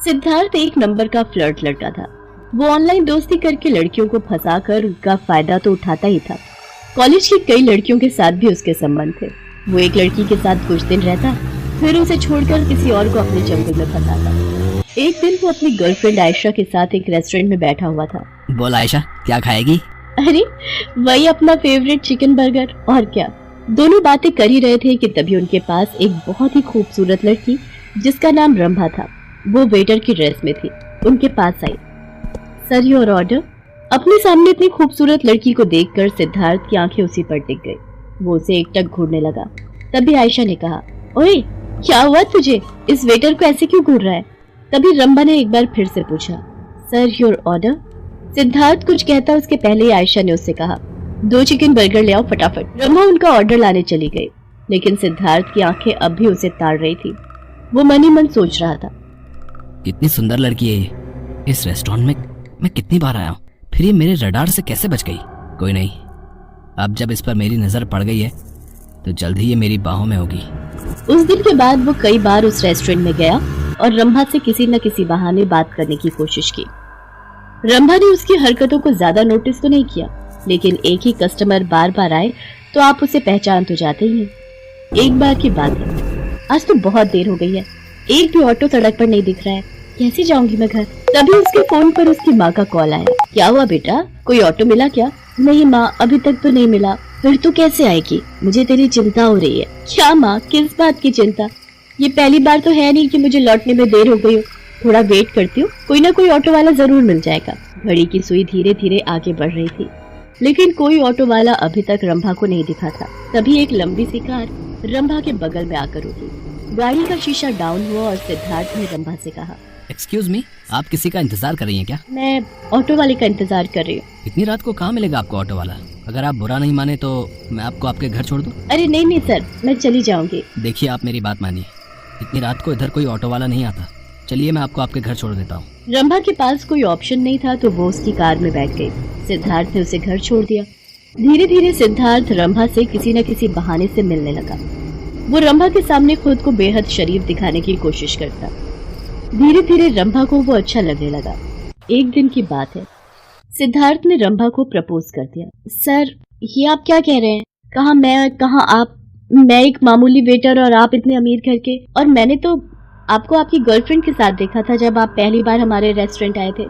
सिद्धार्थ एक नंबर का फ्लर्ट लड़का था। वो ऑनलाइन दोस्ती करके लड़कियों को फंसाकर उनका फायदा तो उठाता ही था। कॉलेज की कई लड़कियों के साथ भी उसके संबंध थे। वो एक लड़की के साथ कुछ दिन रहता, फिर उसे छोड़कर किसी और को अपने जंगल में फंसाता। एक दिन वो अपनी गर्लफ्रेंड आयशा के साथ एक रेस्टोरेंट में बैठा हुआ था। बोल आयशा, क्या खाएगी? अरे वही अपना फेवरेट चिकन बर्गर, और क्या। दोनों बातें कर ही रहे थे कि तभी उनके पास एक बहुत ही खूबसूरत लड़की जिसका नाम रंभा था, वो वेटर की ड्रेस में थी, उनके पास आई। Sir your order. अपने सामने इतनी खूबसूरत लड़की को देखकर सिद्धार्थ की आंखें उसी पर टिक गई। वो उसे एकटक घूरने लगा। तभी आयशा ने कहा, ओए क्या हुआ तुझे, इस वेटर को ऐसे क्यों घूर रहा है? तभी रंभा ने एक बार फिर से पूछा, सर योर ऑर्डर। सिद्धार्थ कुछ कहता उसके पहले ही आयशा ने उससे कहा, 2 चिकन बर्गर ले आओ फटाफट। रंभा उनका ऑर्डर लाने चली गई, लेकिन सिद्धार्थ की आंखें अब भी उसे ताड़ रही थी। वो मन ही मन सोच रहा था, कितनी सुंदर लड़की है ये। इस रेस्टोरेंट में मैं कितनी बार आया हूँ, फिर ये मेरे रडार से कैसे बच गई? कोई नहीं, अब जब इस पर मेरी नजर पड़ गई है तो जल्द ही ये मेरी बाहों में होगी। उस दिन के बाद वो कई बार उस रेस्टोरेंट में गया और रंभा से किसी न किसी बहाने बात करने की कोशिश की। रंभा ने उसकी हरकतों को ज्यादा नोटिस तो नहीं किया, लेकिन एक ही कस्टमर बार बार आए तो आप उसे पहचान तो जाते ही हैं। एक बार की बात है, आज तो बहुत देर हो गई है, एक भी ऑटो सड़क पर नहीं दिख रहा है, कैसे जाऊंगी मैं घर? तभी उसके फोन पर उसकी माँ का कॉल आया। क्या हुआ बेटा, कोई ऑटो मिला क्या? नहीं माँ, अभी तक तो नहीं मिला। फिर तू कैसे आएगी? मुझे तेरी चिंता हो रही है। क्या माँ, किस बात की चिंता? ये पहली बार तो है नहीं कि मुझे लौटने में देर हो गई हो। थोड़ा वेट करती हूँ, कोई ना कोई ऑटो वाला जरूर मिल जाएगा। घड़ी की सुई धीरे धीरे आगे बढ़ रही थी, लेकिन कोई ऑटो वाला अभी तक रंभा को नहीं दिखा था। तभी एक लंबी सी कार रंभा के बगल में आकर रुकी। गाड़ी का शीशा डाउन हुआ और सिद्धार्थ ने रंभा से कहा, एक्सक्यूज मी, आप किसी का इंतजार कर रही हैं क्या? मैं ऑटो वाले का इंतजार कर रही हूँ। इतनी रात को कहाँ मिलेगा आपको ऑटो वाला? अगर आप बुरा नहीं माने तो मैं आपको आपके घर छोड़ दूं? अरे नहीं नहीं सर, मैं चली जाऊंगी। देखिए आप मेरी बात मानिए, इतनी रात को इधर कोई ऑटो वाला नहीं आता। चलिए मैं आपको आपके घर छोड़ देता हूँ। रंभा के पास कोई ऑप्शन नहीं था तो वो उसकी कार में बैठ गई। सिद्धार्थ ने उसे घर छोड़ दिया। धीरे धीरे सिद्धार्थ रंभा से किसी न किसी बहाने से मिलने लगा। वो रंभा के सामने खुद को बेहद शरीफ दिखाने की कोशिश करता। धीरे धीरे रंभा को वो अच्छा लगने लगा। एक दिन की बात है, सिद्धार्थ ने रंभा को प्रपोज कर दिया। सर ये आप क्या कह रहे हैं? कहाँ मैं, कहाँ आप? मैं एक मामूली वेटर और आप इतने अमीर घर के। और मैंने तो आपको आपकी गर्लफ्रेंड के साथ देखा था जब आप पहली बार हमारे रेस्टोरेंट आए थे।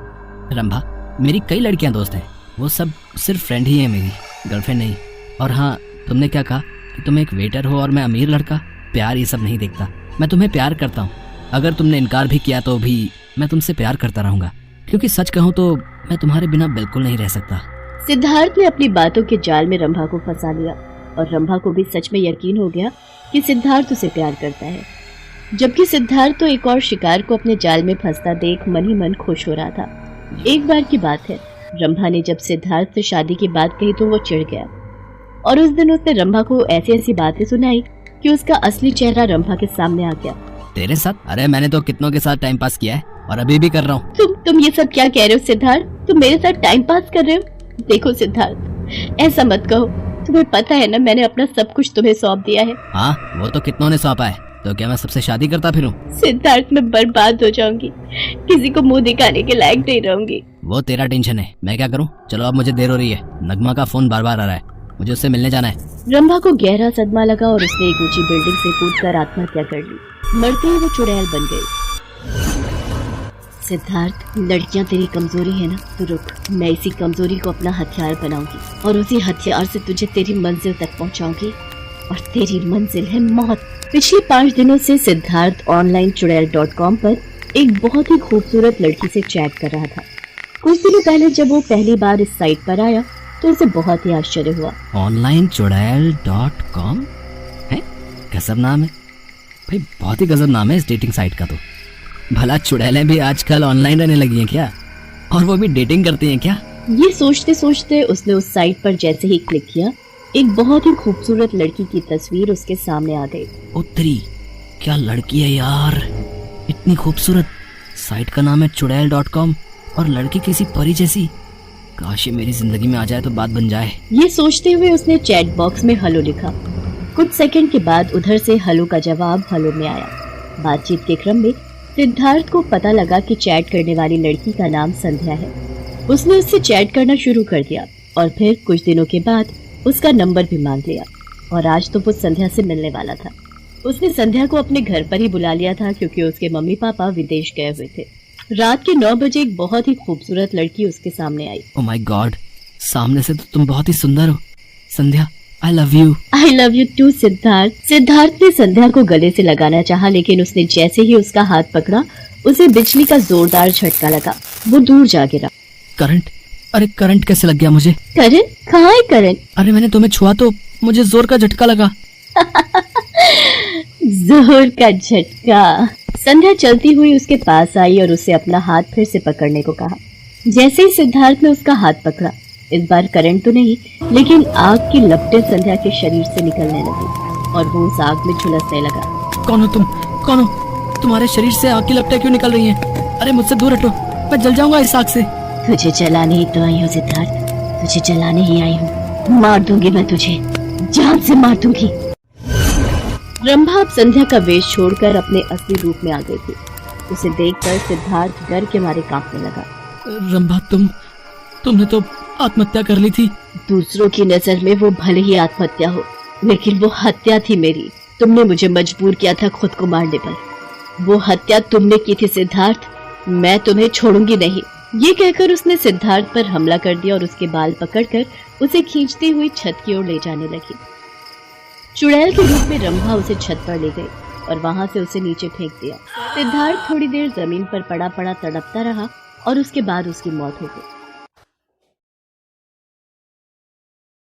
रंभा, मेरी कई लड़कियां दोस्त हैं, वो सब सिर्फ फ्रेंड ही है, मेरी गर्लफ्रेंड नहीं। और हाँ, तुमने क्या कहा कि तुम एक वेटर हो और मैं अमीर लड़का? प्यार ये सब नहीं देखता, मैं तुम्हें प्यार करता हूँ। अगर तुमने इनकार भी किया तो भी मैं तुमसे प्यार करता रहूंगा, क्योंकि सच कहूँ तो मैं तुम्हारे बिना बिल्कुल नहीं रह सकता। सिद्धार्थ ने अपनी बातों के जाल में रंभा को फंसा लिया और रंभा को भी सच में यकीन हो गया कि सिद्धार्थ उसे प्यार करता है। जबकि सिद्धार्थ तो एक और शिकार को अपने जाल में फंसता देख मन ही मन खुश हो रहा था। एक बार की बात है, रंभा ने जब सिद्धार्थ से शादी की बात कही तो वो चिढ़ गया और उस दिन उसने रंभा को ऐसी ऐसी बातें सुनाई कि उसका असली चेहरा रंभा के सामने आ गया। तेरे साथ? अरे मैंने तो कितनों के साथ टाइम पास किया है और अभी भी कर रहा हूँ। तुम ये सब क्या कह रहे हो सिद्धार्थ? तुम मेरे साथ टाइम पास कर रहे हो? देखो सिद्धार्थ, ऐसा मत कहो। तुम्हें पता है ना, मैंने अपना सब कुछ तुम्हें सौंप दिया है। हाँ, वो तो कितनों ने सौंपा है, तो क्या मैं सबसे शादी करता फिरूं? सिद्धार्थ, मैं बर्बाद हो जाऊंगी, किसी को मुंह दिखाने के लायक नहीं रहूंगी। वो तेरा टेंशन है, मैं क्या करूं? चलो अब मुझे देर हो रही है, नगमा का फोन बार बार आ रहा है, मुझे उससे मिलने जाना है। रंभा को गहरा सदमा लगा और उसने एक ऊंची बिल्डिंग से कूदकर आत्महत्या कर ली। मरते ही वो चुड़ैल बन गई। सिद्धार्थ, लड़कियां तेरी कमजोरी है ना, तो रुक, मैं इसी कमजोरी को अपना हथियार बनाऊंगी और उसी हथियार से तुझे तेरी मंजिल तक पहुंचाऊंगी, और तेरी मंजिल है मौत। पिछले 5 दिनों से सिद्धार्थ ऑनलाइन चुड़ैल.com पर एक बहुत ही खूबसूरत लड़की से चैट कर रहा था। कुछ दिनों पहले जब वो पहली बार इस साइट पर आया तो उसे बहुत ही आश्चर्य हुआ। ऑनलाइन चुड़ैल.com है? गजब नाम है भाई, बहुत ही गजब नाम है इस डेटिंग साइट का। तो भला चुड़ैलें भी आजकल ऑनलाइन रहने लगी हैं क्या? और वो भी डेटिंग करती हैं क्या? ये सोचते सोचते उसने उस साइट पर जैसे ही क्लिक किया, एक बहुत ही खूबसूरत लड़की की तस्वीर उसके सामने आ गई। उत्तरी, क्या लड़की है यार, इतनी खूबसूरत। साइट का नाम है चुड़ैल.com और लड़की किसी परी जैसी। काश ये मेरी जिंदगी में आ जाए तो बात बन जाए। ये सोचते हुए उसने चैट बॉक्स में हेलो लिखा। कुछ सेकंड के बाद उधर से हेलो का जवाब हेलो में आया। बातचीत के क्रम में सिद्धार्थ को पता लगा कि चैट करने वाली लड़की का नाम संध्या है। उसने उससे चैट करना शुरू कर दिया और फिर कुछ दिनों के बाद उसका नंबर भी मांग लिया और आज तो वो संध्या से मिलने वाला था। उसने संध्या को अपने घर पर ही बुला लिया था क्योंकि उसके मम्मी पापा विदेश गए हुए थे। रात के 9 बजे एक बहुत ही खूबसूरत लड़की उसके सामने आई। ओह माय गॉड, सामने से तो तुम बहुत ही सुंदर हो Sandhya. I love you too Siddharth. Siddharth ने संध्या को गले से लगाना चाहा, लेकिन उसने जैसे ही उसका हाथ पकड़ा उसे बिजली का जोरदार झटका लगा। वो दूर जा गिरा। करंट? अरे करंट कैसे लग गया मुझे? करंट? कहाँ है करंट? अरे मैंने तुम्हें छुआ तो मुझे जोर का झटका लगा। जोर का झटका। संध्या चलती हुई उसके पास आई और उसे अपना हाथ फिर से पकड़ने को कहा। जैसे ही सिद्धार्थ ने उसका हाथ पकड़ा, इस बार करंट तो नहीं लेकिन आग की लपटें संध्या के शरीर से निकलने लगी और वो उस आग में झुलसने लगा। कौन हो तुम? कौन हो? तुम्हारे शरीर से आग की लपटें क्यों निकल रही हैं? अरे मुझसे दूर हटो, मैं जल जाऊंगा इस आग से। तुझे जलाने ही तो आई हूँ सिद्धार्थ, तुझे जलाने ही आई हूँ। मार दूंगी मैं तुझे, जान से मार दूंगी। रंभा अब संध्या का वेश छोड़कर अपने असली रूप में आ गई थी। उसे देखकर सिद्धार्थ डर के मारे कांपने लगा। रंभा, तुमने तो आत्महत्या कर ली थी। दूसरों की नजर में वो भले ही आत्महत्या हो, लेकिन वो हत्या थी मेरी। तुमने मुझे मजबूर किया था खुद को मारने पर। वो हत्या तुमने की थी सिद्धार्थ, मैं तुम्हें छोड़ूंगी नहीं। ये कहकर उसने सिद्धार्थ पर हमला कर दिया और उसके बाल पकड़कर उसे खींचती हुई छत की ओर ले जाने लगी। चुड़ैल के रूप में रंभा उसे छत पर ले गई और वहां से उसे नीचे फेंक दिया। सिद्धार्थ थोड़ी देर जमीन पर पड़ा पड़ा तड़पता रहा और उसके बाद उसकी मौत हो गई।